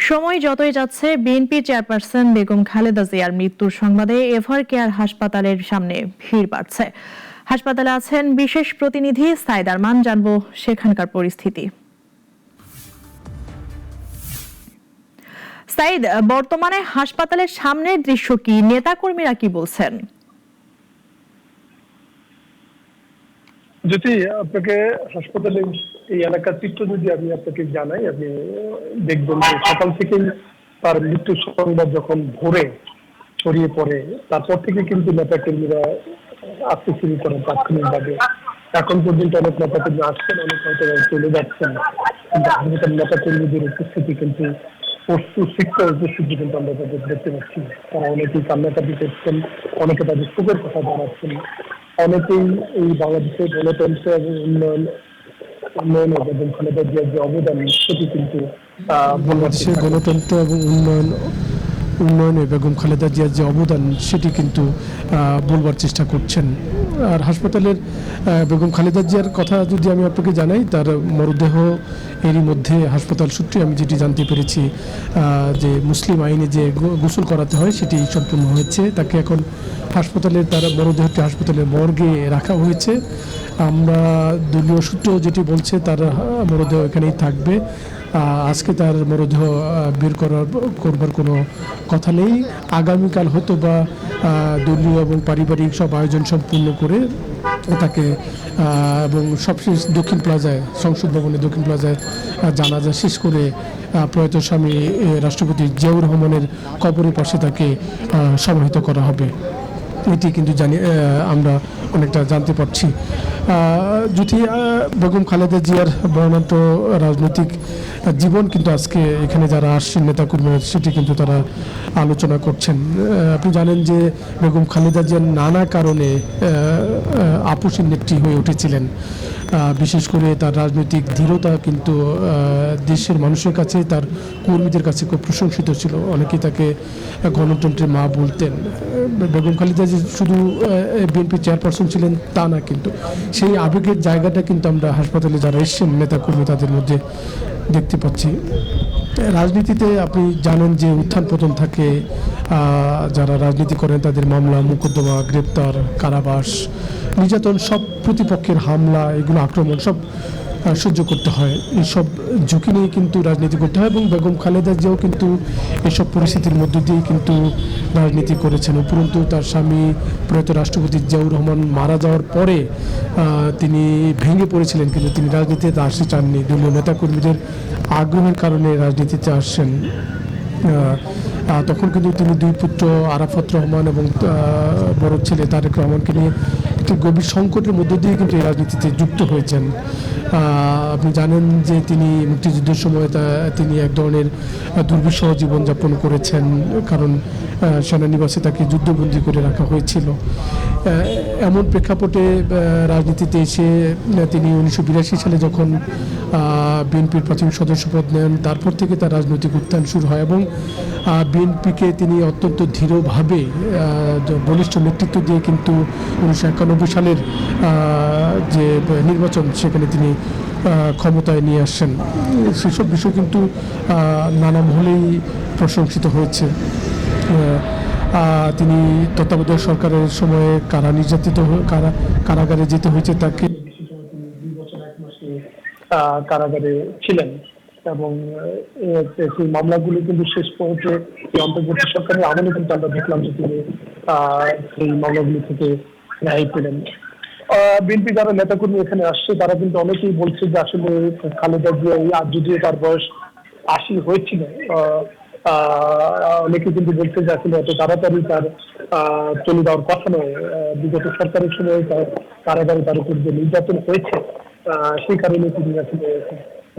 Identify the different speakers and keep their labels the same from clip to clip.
Speaker 1: সময় যতই যাচ্ছে বিএনপি চেয়ারপারসন বেগম খালেদা জিয়ার মৃত্যুর সংবাদে এভার কেয়ার হাসপাতালের সামনে ভিড় বাড়ছে। হাসপাতালে আছেন বিশেষ প্রতিনিধি সাইদ আরমান, জানবো সেখানকার পরিস্থিতি। সাইদ, বর্তমানে হাসপাতালের সামনের দৃশ্য কি, নেতাকর্মীরা কি বলছেন?
Speaker 2: যদি আপনাকে হাসপাতালে এই এলাকার চিত্র যদি আমি আপনাকে জানাই, আপনি দেখবেন যে সকাল থেকেই তার মৃত্যু সংবাদ যখন ভোরে ছড়িয়ে পড়ে, তারপর থেকে কিন্তু নেতাকর্মীরা আসতে শুরু করেন তাৎক্ষণিকভাবে। এখন পর্যন্ত অনেক নেতাকর্মী আসছেন, অনেক হয়তো চলে যাচ্ছেন, কিন্তু হাসপাতাল নেতাকর্মীদের উপস্থিতি কিন্তু শিক্ষা উপস্থিতি কিন্তু আমরা তাদের দেখতে পাচ্ছি। তারা অনেকেই কান্নাকাটি করছেন, অনেকে তাদের সুখের কথা জানাচ্ছেন, অনেকেই এই বাংলাদেশের গণতন্ত্র এবং উন্নয়নে বেগম খালেদা জিয়ার যে অবদান সেটি কিন্তু
Speaker 3: বাংলাদেশের গণতন্ত্র এবং উন্নয়নে বেগম খালেদা জিয়ার যে অবদান সেটি কিন্তু বলবার চেষ্টা করছেন। আর হাসপাতালের বেগম খালেদা জিয়ার কথা যদি আমি আপনাকে জানাই, তার মরদেহ এরই মধ্যে হাসপাতাল সূত্রে আমি যেটি জানতে পেরেছি যে মুসলিম আইনে যে গোসল করাতে হয় সেটি সম্পূর্ণ হয়েছে। তাকে এখন হাসপাতালের তার মরদেহটি হাসপাতালের মর্গে রাখা হয়েছে। আমরা দলীয় সূত্র যেটি বলছে তার মরদেহ এখানেই থাকবে। আজকে তার মরদেহ বের করবার কোনো কথা নেই। আগামীকাল হয়তো বা দলীয় এবং পারিবারিক সব আয়োজন সম্পূর্ণ করে তাকে এবং সবশেষ দক্ষিণ প্লাজায়, সংসদ ভবনের দক্ষিণ প্লাজায় জানাজা শেষ করে প্রয়াত স্বামী রাষ্ট্রপতি জিয়াউর রহমানের কবরের পাশে তাকে সমাহিত করা হবে। এটি কিন্তু আমরা অনেকটা জানতে পারছি। যদি বেগম খালেদা জিয়ার বর্ণাঢ্য রাজনৈতিক জীবন কিন্তু আজকে এখানে যারা আসছেন নেতাকর্মীরা সেটি কিন্তু তারা আলোচনা করছেন। আপনি জানেন যে বেগম খালেদা জিয়ার নানা কারণে আপসের নেত্রী হয়ে উঠেছিলেন। বিশেষ করে তার রাজনৈতিক দৃঢ়তা কিন্তু দেশের মানুষের কাছে, তার কর্মীদের কাছে খুব প্রশংসিত ছিল। অনেকেই তাকে গণতন্ত্রের মা বলতেন। বেগম খালেদা জিয়া শুধু বিএনপি চেয়ারপারসন ছিলেন তা না, কিন্তু সেই আবেগের জায়গাটা কিন্তু আমরা হাসপাতালে যারা এসছেন নেতাকর্মী তাদের মধ্যে দেখতে পাচ্ছি। রাজনীতিতে আপনি জানেন যে উত্থান পতন থাকে। যারা রাজনীতি করেন তাদের মামলা মোকদ্দমা, গ্রেপ্তার, কারাবাস, নির্যাতন, সব প্রতিপক্ষের হামলা, এগুলো আক্রমণ সব সহ্য করতে হয়। এইসব ঝুঁকি নিয়ে কিন্তু রাজনীতি করতে হয় এবং বেগম খালেদা জিয়াও কিন্তু এসব পরিস্থিতির মধ্য দিয়ে কিন্তু রাজনীতি করেছেন। উপরন্তু তার স্বামী প্রয়াত রাষ্ট্রপতি জিয়াউর রহমান মারা যাওয়ার পরে তিনি ভেঙে পড়েছিলেন, কিন্তু তিনি রাজনীতিতে আসতে চাননি। দলীয় নেতাকর্মীদের আগ্রহের কারণে রাজনীতিতে আসছেন। তখন কিন্তু তিনি দুই পুত্র আরাফাত রহমান এবং বড় ছেলে তারেক রহমানকে নিয়ে একটি গভীর সংকটের মধ্য দিয়ে কিন্তু এই রাজনীতিতে যুক্ত হয়েছেন। আপনি জানেন যে তিনি মুক্তিযুদ্ধের সময় তিনি এক ধরনের দুর্বিষহ জীবনযাপন করেছেন, কারণ সেনানিবাসে তাকে যুদ্ধবন্দী করে রাখা হয়েছিল। এমন প্রেক্ষাপটে রাজনীতিতে এসে তিনি 1982 সালে যখন বিএনপির প্রাথমিক সদস্যপদ নেন, তারপর থেকে তার রাজনৈতিক উত্থান শুরু হয় এবং বিএনপিকে তিনি অত্যন্ত দৃঢ়ভাবে বলিষ্ঠ নেতৃত্ব দিয়ে কিন্তু 1991 সালের যে নির্বাচন সেখানে তিনি ক্ষমতায় নিয়ে আসছেন। সেসব বিষয় কিন্তু নানা মহলেই প্রশংসিত হয়েছে। তিনি তত্ত্বাবধায়ক সরকারের সময়ে কারাগারে যেতে হয়েছে তাকে।
Speaker 2: 2 বছর 1 মাস কারাগারে ছিলেন এবং সেই মামলাগুলি কিন্তু শেষ পর্যন্ত অন্তর্বর্তী সরকারের আমলে কিন্তু আমরা দেখলাম যে তিনি সেই মামলাগুলি থেকে রেহাই পেলেন। বিএনপি যারা নেতাকর্মী এখানে আসছে তারা কিন্তু অনেকেই বলছে যে আসলে খালেদা জিয়া আর যদিও তার বয়স 80 হয়েছিল, অনেকে কিন্তু বলছে যে আসলে এত তাড়াতাড়ি তার চলে যাওয়ার কথা নয়। বিগত সরকারের সময় তার কারাগারে তার উপর যে নির্যাতন হয়েছে সেই কারণে তিনি আসলে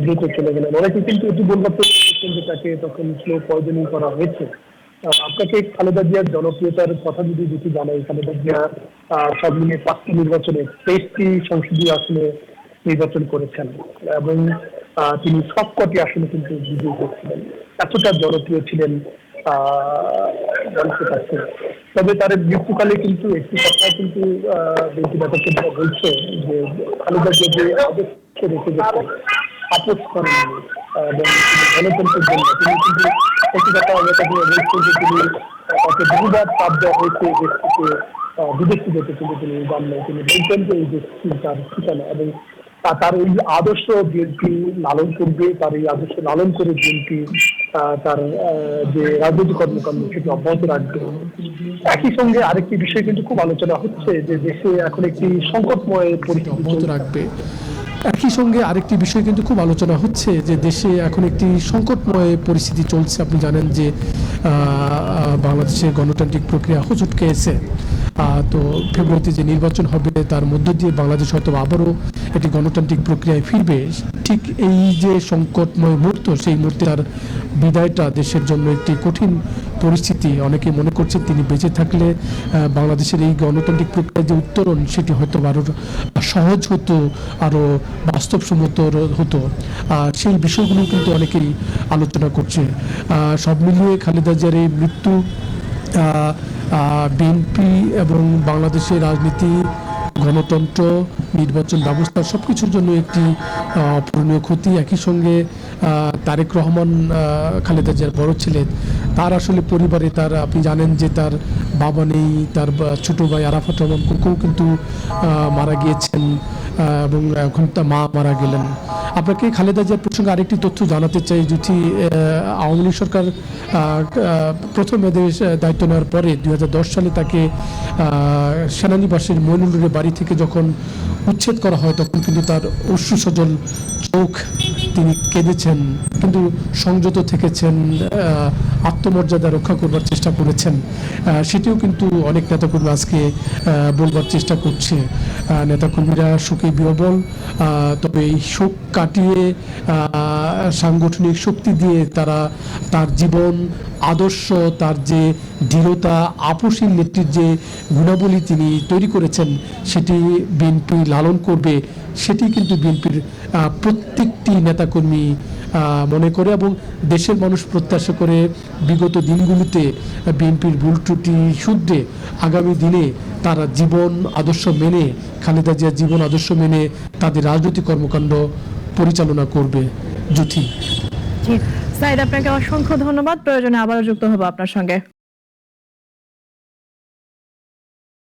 Speaker 2: দ্রুত চলে গেলেন। অনেকে কিন্তু এটি বলবার যে তাকে তখন স্লো পয়জনিং করা হয়েছে। আপনাকে খালেদা জিয়ার জনপ্রিয়তার কথা যদি দুটি জানাই, খালেদা জিয়া সব মিলিয়ে 5টি নির্বাচনে 23টি সংসদীয় আসনে নির্বাচন করেছেন এবং তিনি সবকটি আসনে কিন্তু বিজয়ী করছিলেন। এতটা জনপ্রিয় ছিলেন মানুষের কাছে। তবে তার মৃত্যুকালে কিন্তু একটি কথা কিন্তু বিএনপি নেতাকর্মীরা বলছে যে খালেদা জিয়া যে আদর্শ রেখে গেছেন, আপোষ করেননি এবং গণতন্ত্রের জন্য তিনি কিন্তু কথা বলছেন যে তিনি তাকে বহুবার চাপ দেওয়া হয়েছে দেশ থেকে বিদেশি যেতে, কিন্তু তিনি যান নাই। তিনি বলছেন যে এই দেশটি তার ঠিকানা, এবং তার এই আদর্শ বিএনপি লালন করবে, তার এই আদর্শ লালন করে বিএনপি তার যে রাজনৈতিক কর্মকাণ্ড সেটি অব্যাহত রাখবে। একই সঙ্গে আরেকটি বিষয় কিন্তু খুব আলোচনা হচ্ছে যে দেশে এখন একটি সংকটময় পরিস্থিতি
Speaker 3: অব্যাহত
Speaker 2: চলছে।
Speaker 3: রাখবে। একই সঙ্গে আরেকটি বিষয় কিন্তু খুব আলোচনা হচ্ছে যে দেশে এখন একটি সংকটময় পরিস্থিতি চলছে। আপনি জানেন যে বাংলাদেশের গণতান্ত্রিক প্রক্রিয়া হোঁচট খেয়েছে। তো ফেব্রুয়ারিতে যে নির্বাচন হবে তার মধ্য দিয়ে বাংলাদেশ হয়তো আবারও একটি গণতান্ত্রিক প্রক্রিয়ায় ফিরবে। ঠিক এই যে সংকটময় মুহূর্ত, সেই মুহূর্তে তার বিদায়টা দেশের জন্য একটি কঠিন পরিস্থিতি। অনেকে মনে করছেন তিনি বেঁচে থাকলে বাংলাদেশের এই গণতান্ত্রিক প্রক্রিয়ার যে উত্তরণ সেটি হয়তো আরও সহজ হতো, আরও বাস্তবসম্মত হতো। সেই বিষয়গুলো কিন্তু অনেকেই আলোচনা করছে। সব মিলিয়ে খালেদা জিয়ার এই মৃত্যু বিএনপি এবং বাংলাদেশের রাজনীতি, গণতন্ত্র, নির্বাচন ব্যবস্থা সব কিছুর জন্য একটি অপূরণীয় ক্ষতি। একই সঙ্গে তারেক রহমান খালেদা জিয়ার বড় ছিলেন, তার আসলে পরিবারে তার, আপনি জানেন যে তার বাবা নেই, তার ছোট ভাই আরাফাত রহমান কোকও কিন্তু মারা গিয়েছেন, এবং এখন তার মা মারা গেলেন। আপনাকে খালেদা জিয়ার প্রসঙ্গে আরেকটি তথ্য জানাতে চাই। যদি আওয়ামী লীগ সরকার প্রথম এদের দায়িত্ব নেওয়ার পরে 2010 সালে তাকে সেনানিবাসের মইনুলের বাড়ি থেকে যখন উচ্ছেদ করা হয়, তখন কিন্তু তার অশ্রুসজল চোখ, তিনি কেঁদেছেন, কিন্তু সংযত থেকেছেন, আত্মমর্যাদা রক্ষা করবার চেষ্টা করেছেন। সেটিও কিন্তু অনেক নেতাকর্মী আজকে বলবার চেষ্টা করছে। নেতাকর্মীরা শোকে বিহ্বল, তবে এই শোক কাটিয়ে সাংগঠনিক শক্তি দিয়ে তারা তার জীবন, আদর্শ, তার যে দৃঢ়তা, আপোষহীন নেত্রীর যে গুণাবলী তিনি তৈরি করেছেন সেটি বিএনপি লালন করবে। সেটি কিন্তু বিএনপির প্রত্যেকটি নেতাকর্মী মনে করে, এবং দেশের মানুষ প্রত্যাশা করে বিগত দিনগুলিতে বিএনপির ভুল ত্রুটি শুধরে আগামী দিনে তারা জীবন আদর্শ মেনে, খালেদা জিয়ার জীবন আদর্শ মেনে তাদের রাজনৈতিক কর্মকাণ্ড পরিচালনা করবে। জ্যোতি।
Speaker 1: জি সাইদ, আপনাকে অসংখ্য ধন্যবাদ। প্রয়োজনে আবারও যুক্ত হবো আপনার সঙ্গে।